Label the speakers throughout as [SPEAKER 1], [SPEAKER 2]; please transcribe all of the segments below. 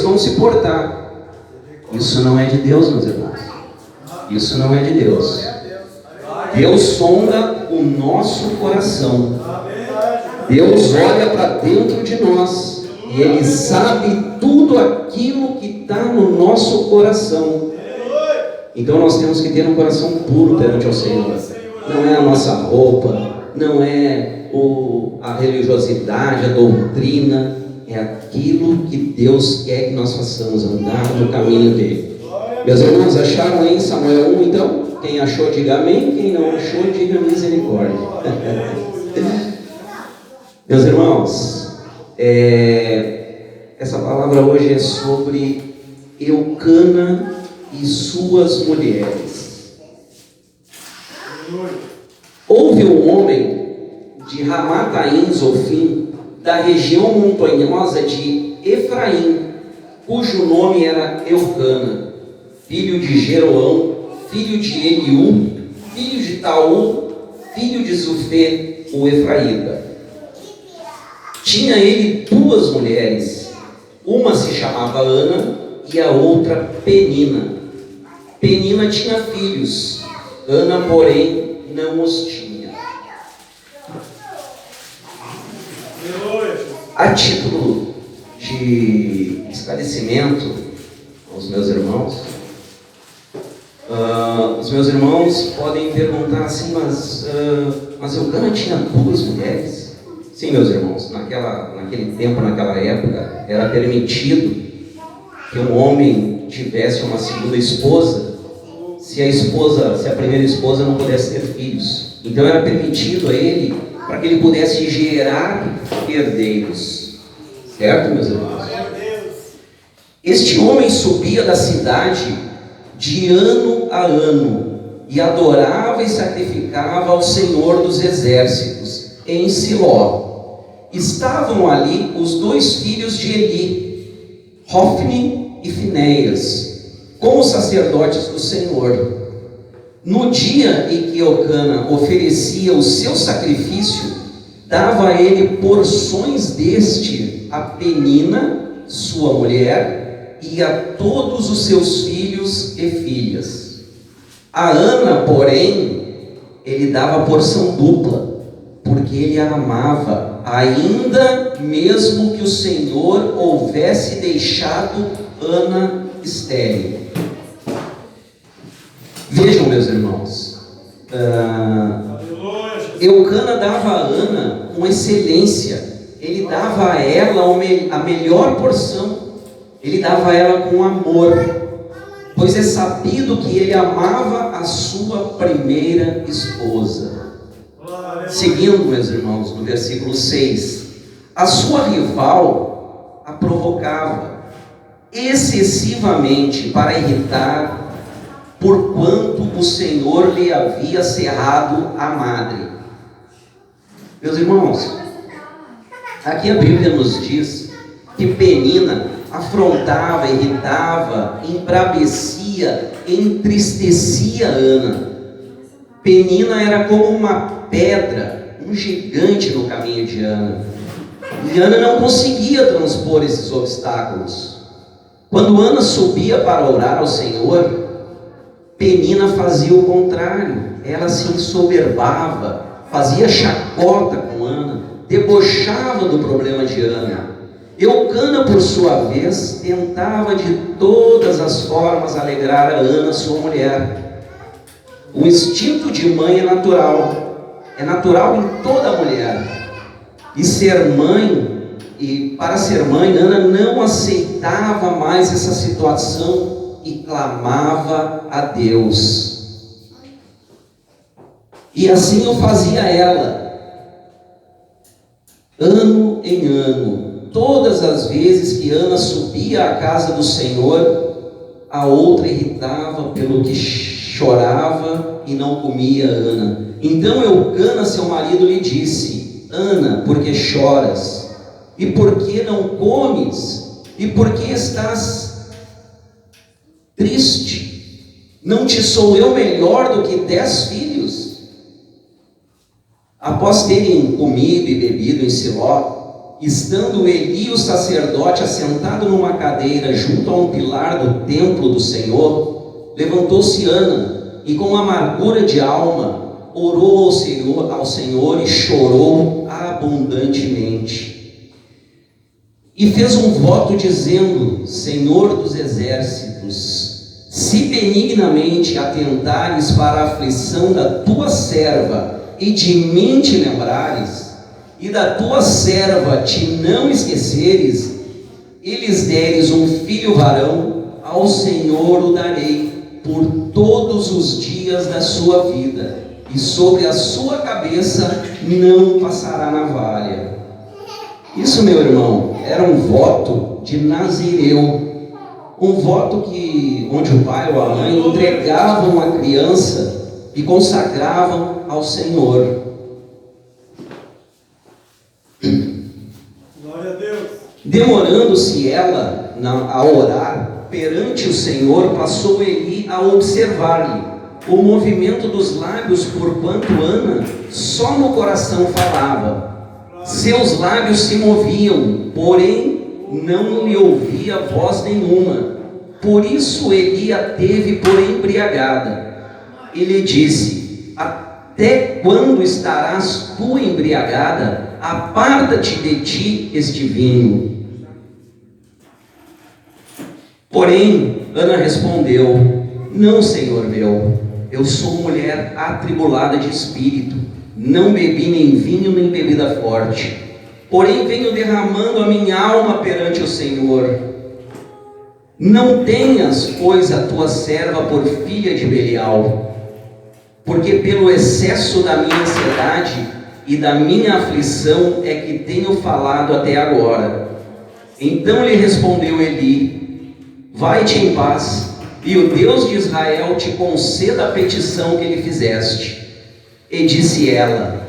[SPEAKER 1] eles vão se portar. Isso não é de Deus, meus irmãos. Isso não é de Deus. Deus sonda o nosso coração. Deus olha para dentro de nós e Ele sabe tudo aquilo que está no nosso coração. Então nós temos que ter um coração puro perante o Senhor. Não é a nossa roupa, não é a religiosidade, a doutrina, é aquilo que Deus quer que nós façamos, andar no caminho dele. Meus irmãos, acharam aí em Samuel 1 então? Quem achou, diga amém. Quem não achou, diga misericórdia. Meus irmãos, essa palavra hoje é sobre Eucana e suas mulheres. Houve um homem de Ramataim Zofim, da região montanhosa de Efraim, cujo nome era Eucana, filho de Jeroão, filho de Eliú, filho de Taú, filho de Zufê, o Efraíta. Tinha ele duas mulheres, uma se chamava Ana e a outra Penina. Penina tinha filhos, Ana, porém, não os tinha. A título de esclarecimento aos meus irmãos, os meus irmãos podem perguntar assim, mas Eucana tinha duas mulheres? Sim, meus irmãos, naquele tempo, naquela época, era permitido que um homem tivesse uma segunda esposa, se a primeira esposa não pudesse ter filhos. Então era permitido a ele, para que ele pudesse gerar herdeiros. Certo, meus irmãos? Este homem subia da cidade de ano a ano e adorava e sacrificava ao Senhor dos Exércitos em Siló. Estavam ali os dois filhos de Eli, Hofni e Finéias, como sacerdotes do Senhor. No dia em que Eucana oferecia o seu sacrifício, dava a ele porções deste a Penina, sua mulher, e a todos os seus filhos e filhas. A Ana, porém, ele dava porção dupla, porque ele a amava, ainda mesmo que o Senhor houvesse deixado Ana estéril. Vejam, meus irmãos, Eucana dava a Ana com excelência, ele dava a ela a melhor porção, ele dava a ela com amor, pois é sabido que ele amava a sua primeira esposa. Seguindo, meus irmãos, no versículo 6, a sua rival a provocava excessivamente para irritar, porquanto o Senhor lhe havia cerrado a madre. Meus irmãos, aqui a Bíblia nos diz que Penina afrontava, irritava, embravecia, entristecia Ana. Penina era como uma pedra, um gigante no caminho de Ana. E Ana não conseguia transpor esses obstáculos. Quando Ana subia para orar ao Senhor, Penina fazia o contrário. Ela se ensoberbava, fazia chacota com Ana, debochava do problema de Ana. Eucana, por sua vez, tentava de todas as formas alegrar a Ana, sua mulher. O instinto de mãe é natural em toda mulher. E para ser mãe, Ana não aceitava mais essa situação e clamava a Deus. E assim o fazia ela, ano em ano. Todas as vezes que Ana subia à casa do Senhor, a outra irritava pelo que chorava e não comia Ana. Então Eucana, seu marido, lhe disse: Ana, por que choras? E por que não comes? E por que estás triste? Não te sou eu melhor do que 10 filhos? Após terem comido e bebido em Siló, estando Eli, o sacerdote, assentado numa cadeira junto a um pilar do templo do Senhor, levantou-se Ana e com amargura de alma orou ao Senhor e chorou abundantemente. E fez um voto dizendo: Senhor dos exércitos, se benignamente atentares para a aflição da tua serva e de mim te lembrares, e da tua serva te não esqueceres, e lhes deres um filho varão, ao Senhor o darei por todos os dias da sua vida, e sobre a sua cabeça não passará navalha. Isso, meu irmão, era um voto de Nazireu, um voto onde o pai ou a mãe entregavam a criança e consagravam ao Senhor.
[SPEAKER 2] Glória a Deus.
[SPEAKER 1] Demorando-se ela a orar perante o Senhor, passou Eli a observar-lhe o movimento dos lábios, porquanto Ana só no coração falava. Seus lábios se moviam, porém não lhe ouvia voz nenhuma. Por isso Eli a teve por embriagada. E lhe disse: até quando estarás tu embriagada? Aparta-te de ti este vinho. Porém, Ana respondeu: não, Senhor meu, eu sou mulher atribulada de espírito, não bebi nem vinho nem bebida forte, porém venho derramando a minha alma perante o Senhor. Não tenhas, pois, a tua serva por filha de Belial, porque pelo excesso da minha ansiedade e da minha aflição é que tenho falado até agora. Então lhe respondeu Eli: vai-te em paz, e o Deus de Israel te conceda a petição que lhe fizeste. E disse ela: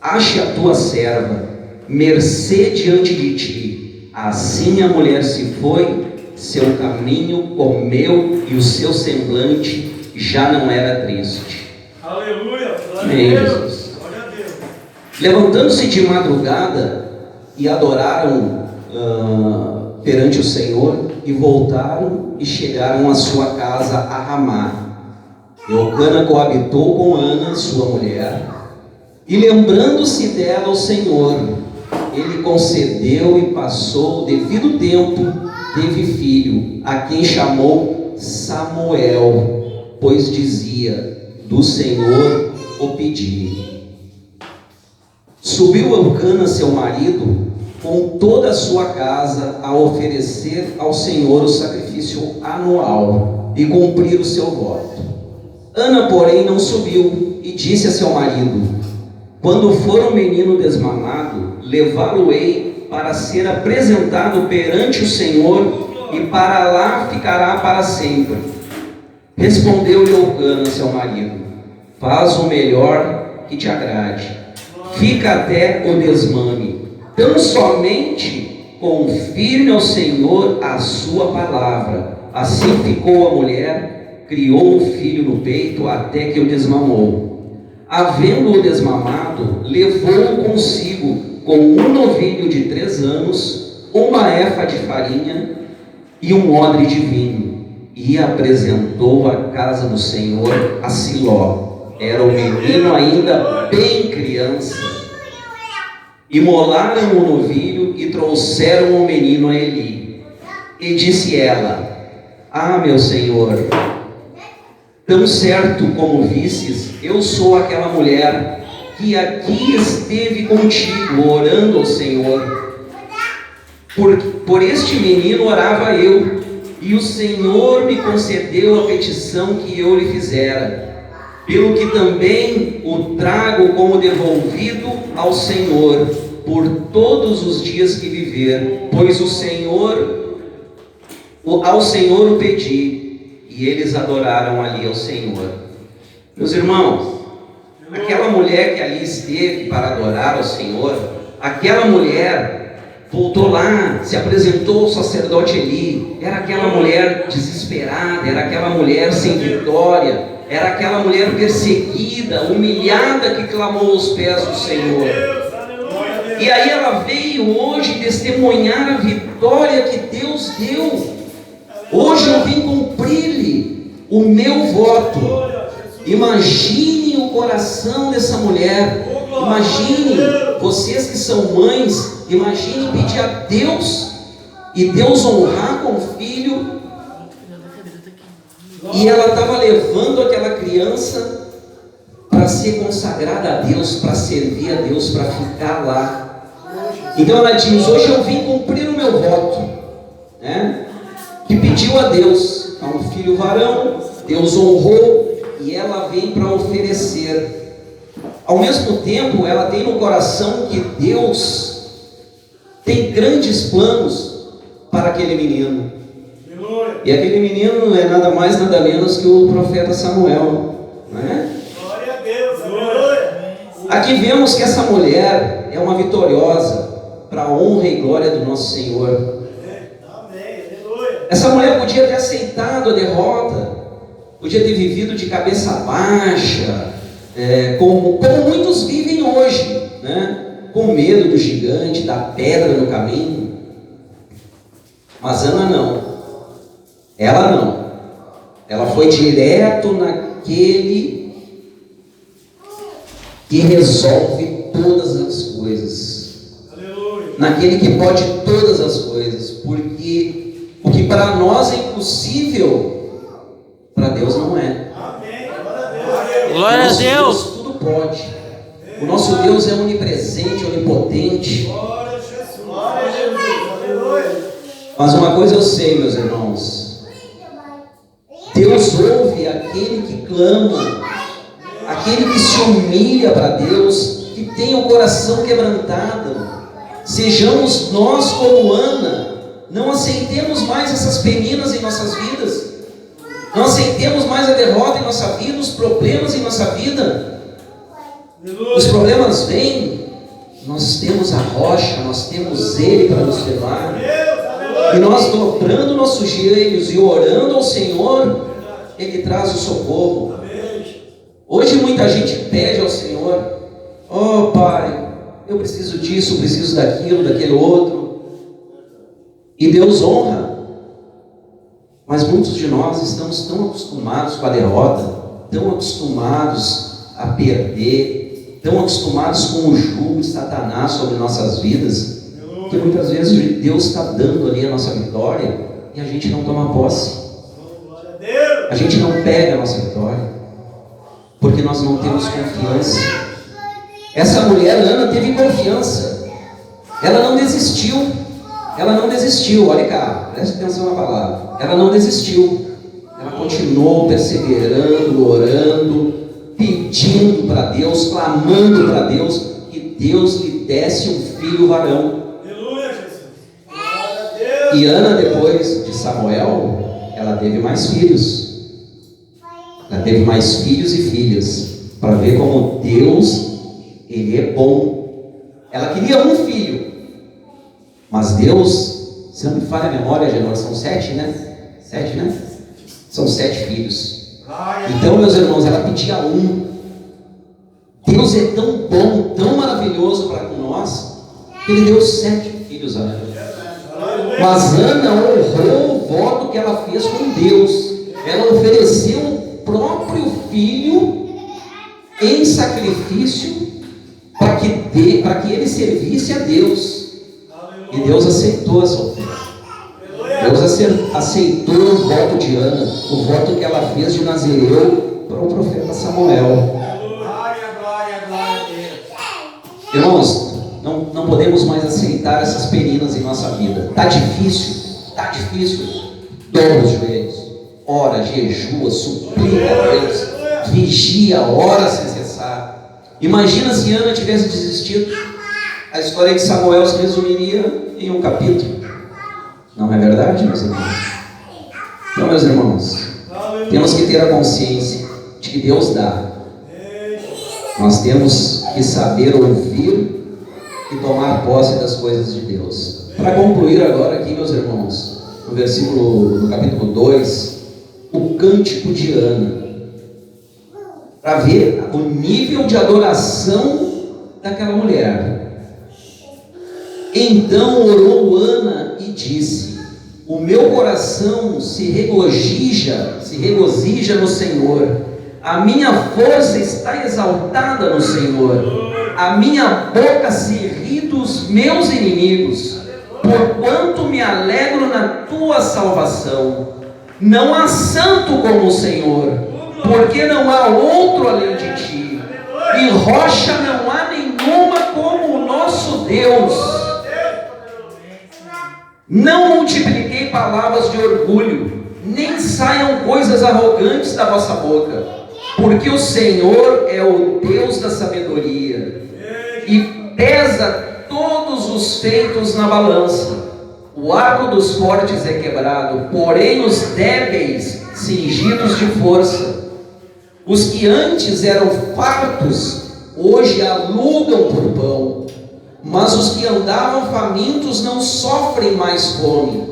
[SPEAKER 1] ache a tua serva mercê diante de ti. Assim a mulher se foi, seu caminho comeu, e o seu semblante já não era triste.
[SPEAKER 2] Aleluia.
[SPEAKER 1] Amém, Jesus.
[SPEAKER 2] Glória a Deus.
[SPEAKER 1] Levantando-se de madrugada, e adoraram perante o Senhor, e voltaram e chegaram à sua casa a Ramá. Eucana coabitou com Ana, sua mulher, e lembrando-se dela o Senhor, ele concedeu e passou o devido tempo, teve filho, a quem chamou Samuel, pois dizia: do Senhor o pedi. Subiu Eucana, seu marido, com toda a sua casa, a oferecer ao Senhor o sacrifício anual e cumprir o seu voto. Ana, porém, não subiu e disse a seu marido: quando for o menino desmamado, levá-lo-ei para ser apresentado perante o Senhor, e para lá ficará para sempre. Respondeu-lhe Eucana, seu marido: faz o melhor que te agrade, fica até o desmame, tão somente confirme ao Senhor a sua palavra. Assim ficou a mulher, criou um filho no peito até que o desmamou. Havendo-o desmamado, levou-o consigo com um novilho de 3 anos, uma efa de farinha e um odre de vinho, e apresentou à casa do Senhor a Siló. Era o menino ainda bem criança. Imolaram o novilho e trouxeram o menino a Eli. E disse ela: ah, meu senhor, tão certo como vistes, eu sou aquela mulher que aqui esteve contigo, orando ao Senhor. Por este menino orava eu, e o Senhor me concedeu a petição que eu lhe fizera, pelo que também o trago como devolvido ao Senhor, por todos os dias que viver, pois ao Senhor o pedi. E eles adoraram ali ao Senhor. Meus irmãos, aquela mulher que ali esteve para adorar ao Senhor, aquela mulher voltou lá, se apresentou ao sacerdote Eli, era aquela mulher desesperada, era aquela mulher sem vitória, era aquela mulher perseguida, humilhada, que clamou aos pés do Senhor. E aí ela veio hoje testemunhar a vitória que Deus deu. Hoje eu vim cumprir-lhe o meu voto. Imagine o coração dessa mulher. Imagine, vocês que são mães, imagine pedir a Deus e Deus honrar com o filho. E ela estava levando aquela criança para ser consagrada a Deus, para servir a Deus, para ficar lá. Então ela diz: hoje eu vim cumprir o meu voto, né? Que pediu a Deus a um filho varão. Deus honrou e ela vem para oferecer. Ao mesmo tempo, ela tem no coração que Deus tem grandes planos para aquele menino. E aquele menino é nada mais, nada menos que o profeta Samuel, né? Glória a Deus, aleluia. Aqui vemos que essa mulher é uma vitoriosa para a honra e glória do nosso Senhor. Amém, aleluia. Essa mulher podia ter aceitado a derrota, podia ter vivido de cabeça baixa, como muitos vivem hoje, né? Com medo do gigante, da pedra no caminho. Mas Ana não. Ela não. Ela foi direto naquele que resolve todas as coisas. Aleluia. Naquele que pode todas as coisas. Porque o que para nós é impossível, para Deus não é. Amém. Glória a Deus. Deus tudo pode. O nosso Deus é onipresente, onipotente. Glória a Jesus. Glória a Jesus. Aleluia. Mas uma coisa eu sei, meus irmãos. Deus ouve aquele que clama, aquele que se humilha para Deus, que tem o coração quebrantado. Sejamos nós como Ana, não aceitemos mais essas peninas em nossas vidas, não aceitemos mais a derrota em nossa vida, os problemas em nossa vida. Os problemas vêm, nós temos a rocha, nós temos Ele para nos levar. E nós dobrando nossos joelhos e orando ao Senhor, Ele traz o socorro. Hoje muita gente pede ao Senhor: oh Pai, eu preciso disso, preciso daquilo, daquele outro. E Deus honra. Mas muitos de nós estamos tão acostumados com a derrota, tão acostumados a perder, tão acostumados com o jugo de Satanás sobre nossas vidas, que muitas vezes Deus está dando ali a nossa vitória e a gente não toma posse. A gente não pega a nossa vitória, porque nós não temos confiança. Essa mulher, Ana, teve confiança. Ela não desistiu. Ela não desistiu. Olha cá, preste atenção na palavra. Ela não desistiu. Ela continuou perseverando, orando, pedindo para Deus, clamando para Deus, que Deus lhe desse um filho varão. E Ana, depois de Samuel, ela teve mais filhos. Ela teve mais filhos e filhas, para ver como Deus, Ele é bom. Ela queria um filho, mas Deus, se não me falha a memória, Genor, são 7, né? 7, né? São 7 filhos. Então, meus irmãos, ela pedia um. Deus é tão bom, tão maravilhoso para com nós, que Ele deu 7 filhos a Ana. Mas Ana honrou o voto que ela fez com Deus. Ela ofereceu o próprio filho em sacrifício para que ele servisse a Deus. E Deus aceitou essa oferta. Deus aceitou o voto de Ana, o voto que ela fez de Nazireu para o profeta Samuel. Irmãos, não podemos mais aceitar essas peninas em nossa vida. Está difícil. Dobra os joelhos, ora, jejua, suplica a Deus, vigia, ora sem cessar. Imagina se Ana tivesse desistido. A história de Samuel se resumiria em um capítulo. Não é verdade, meus irmãos? Então, meus irmãos, temos que ter a consciência de que Deus dá. Nós temos que saber ouvir e tomar posse das coisas de Deus. Para concluir agora aqui, meus irmãos, no capítulo 2, o cântico de Ana, para ver o nível de adoração daquela mulher. Então orou Ana e disse: o meu coração se regozija no Senhor, a minha força está exaltada no Senhor, a minha boca se ri dos meus inimigos, porquanto me alegro na tua salvação. Não há santo como o Senhor, porque não há outro além de ti, e rocha não há nenhuma como o nosso Deus. Não multipliquei palavras de orgulho, nem saiam coisas arrogantes da vossa boca, porque o Senhor é o Deus da sabedoria, e pesa todos os feitos na balança. O arco dos fortes é quebrado, porém os débeis cingidos de força. Os que antes eram fartos, hoje alugam por pão, mas os que andavam famintos não sofrem mais fome.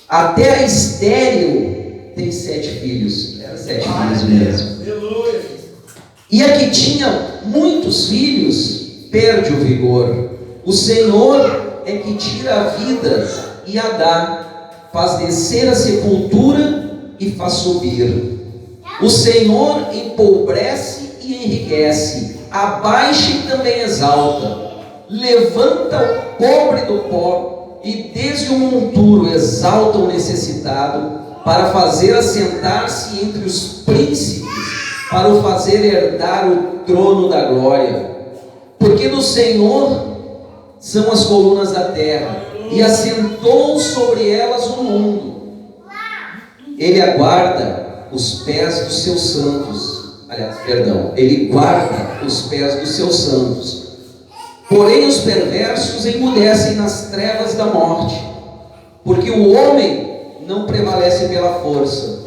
[SPEAKER 1] Até a estéril tem 7 filhos. Era 7 filhos mesmo. E a que tinha muitos filhos perde o vigor. O Senhor é que tira a vida e a dá, faz descer a sepultura e faz subir. O Senhor empobrece e enriquece, abaixa e também exalta. Levanta o pobre do pó e desde o monturo exalta o necessitado, para fazer assentar-se entre os príncipes, para o fazer herdar o trono da glória. Porque do Senhor são as colunas da terra, e assentou sobre elas o mundo. Ele aguarda os pés dos seus santos. Ele guarda os pés dos seus santos. Porém os perversos emudecem nas trevas da morte, porque o homem não prevalece pela força.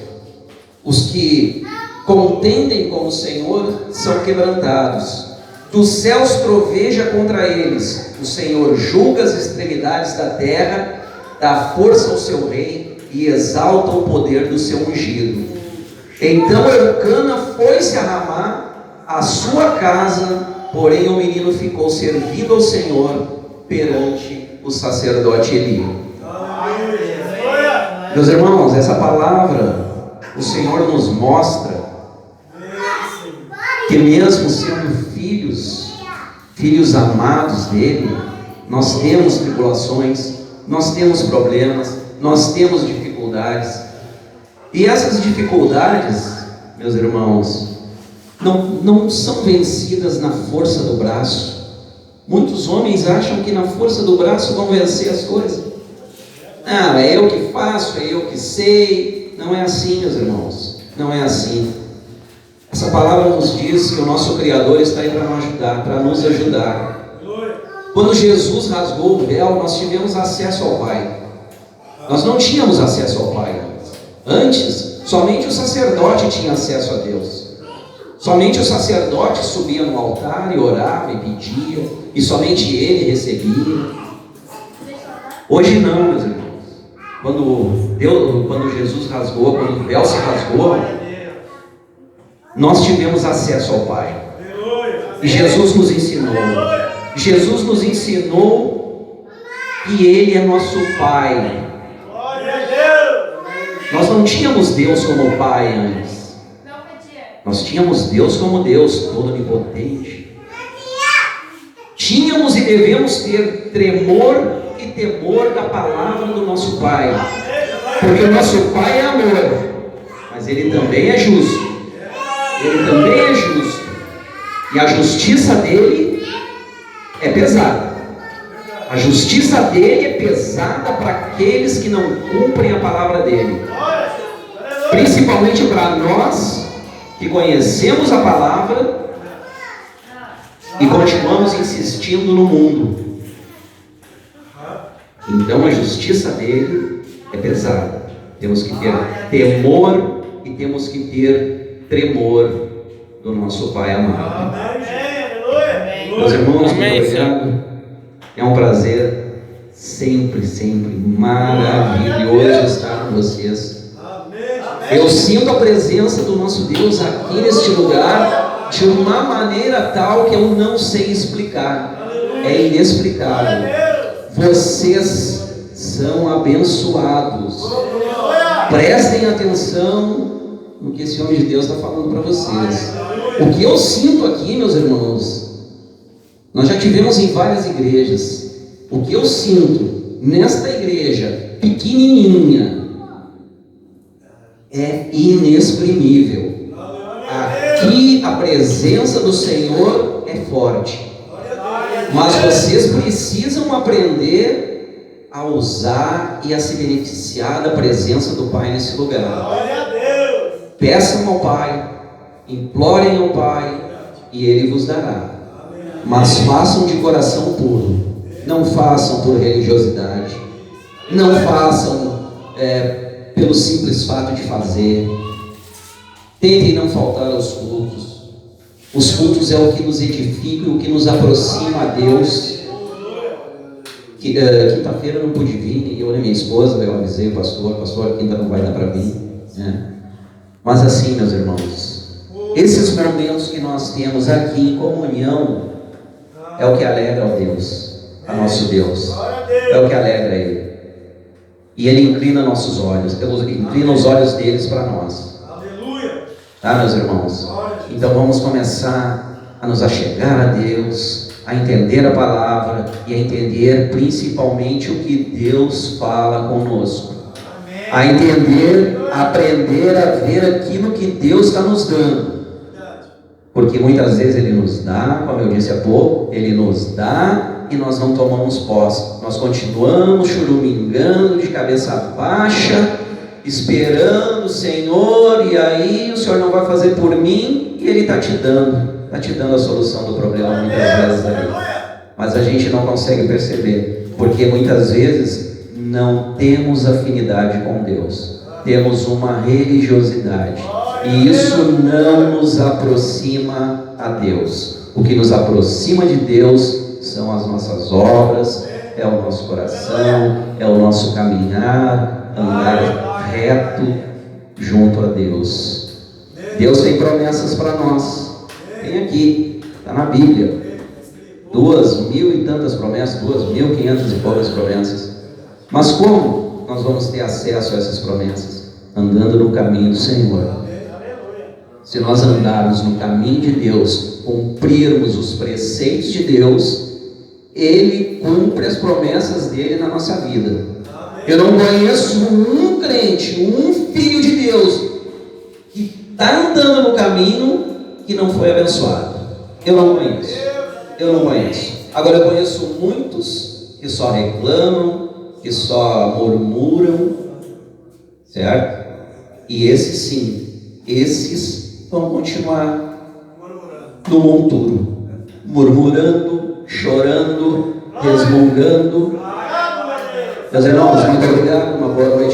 [SPEAKER 1] Os que contendem com o Senhor são quebrantados. Dos céus troveja contra eles. O Senhor julga as extremidades da terra, dá força ao seu rei e exalta o poder do seu ungido. Então Eucana foi-se a Ramá, a sua casa, porém o menino ficou servido ao Senhor perante o sacerdote Eli. Meus irmãos, essa palavra o Senhor nos mostra que mesmo sendo filhos amados dele, nós temos tribulações, nós temos problemas, nós temos dificuldades. E essas dificuldades, meus irmãos, não são vencidas na força do braço. Muitos homens acham que na força do braço vão vencer as coisas. Ah, é eu que faço, é eu que sei. Não é assim, meus irmãos, não é assim. Essa palavra nos diz que o nosso Criador está aí para nos ajudar. Quando Jesus rasgou o véu, nós tivemos acesso ao Pai. Nós não tínhamos acesso ao Pai antes. Somente o sacerdote tinha acesso a Deus. Somente o sacerdote subia no altar e orava e pedia, e somente ele recebia. Hoje não, meus irmãos. Quando Jesus rasgou, quando o véu se rasgou, nós tivemos acesso ao Pai. E Jesus nos ensinou. Jesus nos ensinou que Ele é nosso Pai. Nós não tínhamos Deus como Pai antes. Nós tínhamos Deus como Deus, todo onipotente. Tínhamos e devemos ter tremor e temor da palavra do nosso Pai. Porque o nosso Pai é amor, mas Ele também é justo. Ele também é justo. E a justiça dele é pesada. A justiça dele é pesada para aqueles que não cumprem a palavra dele. Principalmente para nós que conhecemos a palavra e continuamos insistindo no mundo. Então a justiça dele é pesada. Temos que ter temor e temos que ter tremor do nosso Pai amado. Meus irmãos, muito obrigado. É um prazer sempre maravilhoso estar com vocês. Eu sinto a presença do nosso Deus aqui neste lugar de uma maneira tal que eu não sei explicar. É inexplicável. Vocês são abençoados. Prestem atenção no que esse homem de Deus está falando para vocês. O que eu sinto aqui, meus irmãos, nós já tivemos em várias igrejas. O que eu sinto nesta igreja pequenininha é inexprimível. Aqui a presença do Senhor é forte. Mas vocês precisam aprender a usar e a se beneficiar da presença do Pai nesse lugar. Peçam ao Pai, implorem ao Pai, e Ele vos dará. Mas façam de coração puro. Não façam por religiosidade. Não façam pelo simples fato de fazer. Tentem não faltar aos cultos. Os cultos é o que nos edifica e o que nos aproxima a Deus. Quinta-feira eu não pude vir, eu e minha esposa, eu avisei o pastor, quinta não vai dar para vir, né? Mas assim, meus irmãos, esses momentos que nós temos aqui em comunhão é o que alegra a Deus, a nosso Deus, é o que alegra Ele, e Ele inclina nossos olhos, inclina os olhos deles para nós. Tá, meus irmãos? Então vamos começar a nos achegar a Deus, a entender a palavra e a entender principalmente o que Deus fala conosco. A entender, a aprender a ver aquilo que Deus está nos dando. Porque muitas vezes Ele nos dá, como eu disse há pouco, Ele nos dá e nós não tomamos posse. Nós continuamos churumingando de cabeça baixa, esperando o Senhor, e aí o Senhor não vai fazer por mim, e Ele está te dando a solução do problema muitas vezes aí. Mas a gente não consegue perceber, porque muitas vezes não temos afinidade com Deus, temos uma religiosidade, e isso não nos aproxima a Deus. O que nos aproxima de Deus são as nossas obras, é o nosso coração, é o nosso caminhar, andar reto junto a Deus. Deus tem promessas para nós. Tem aqui, está na Bíblia, 2.000 e tantas promessas, 2.500 e poucas promessas. Mas como nós vamos ter acesso a essas promessas? Andando no caminho do Senhor. Se nós andarmos no caminho de Deus, cumprirmos os preceitos de Deus, Ele cumpre as promessas dele na nossa vida. Eu não conheço um crente, um filho de Deus que está andando no caminho que não foi abençoado. Eu não conheço. Agora eu conheço muitos que só reclamam, que só murmuram, certo? E esses sim, esses vão continuar no monturo, murmurando, chorando, resmungando. Meus irmãos, muito obrigado, uma boa noite.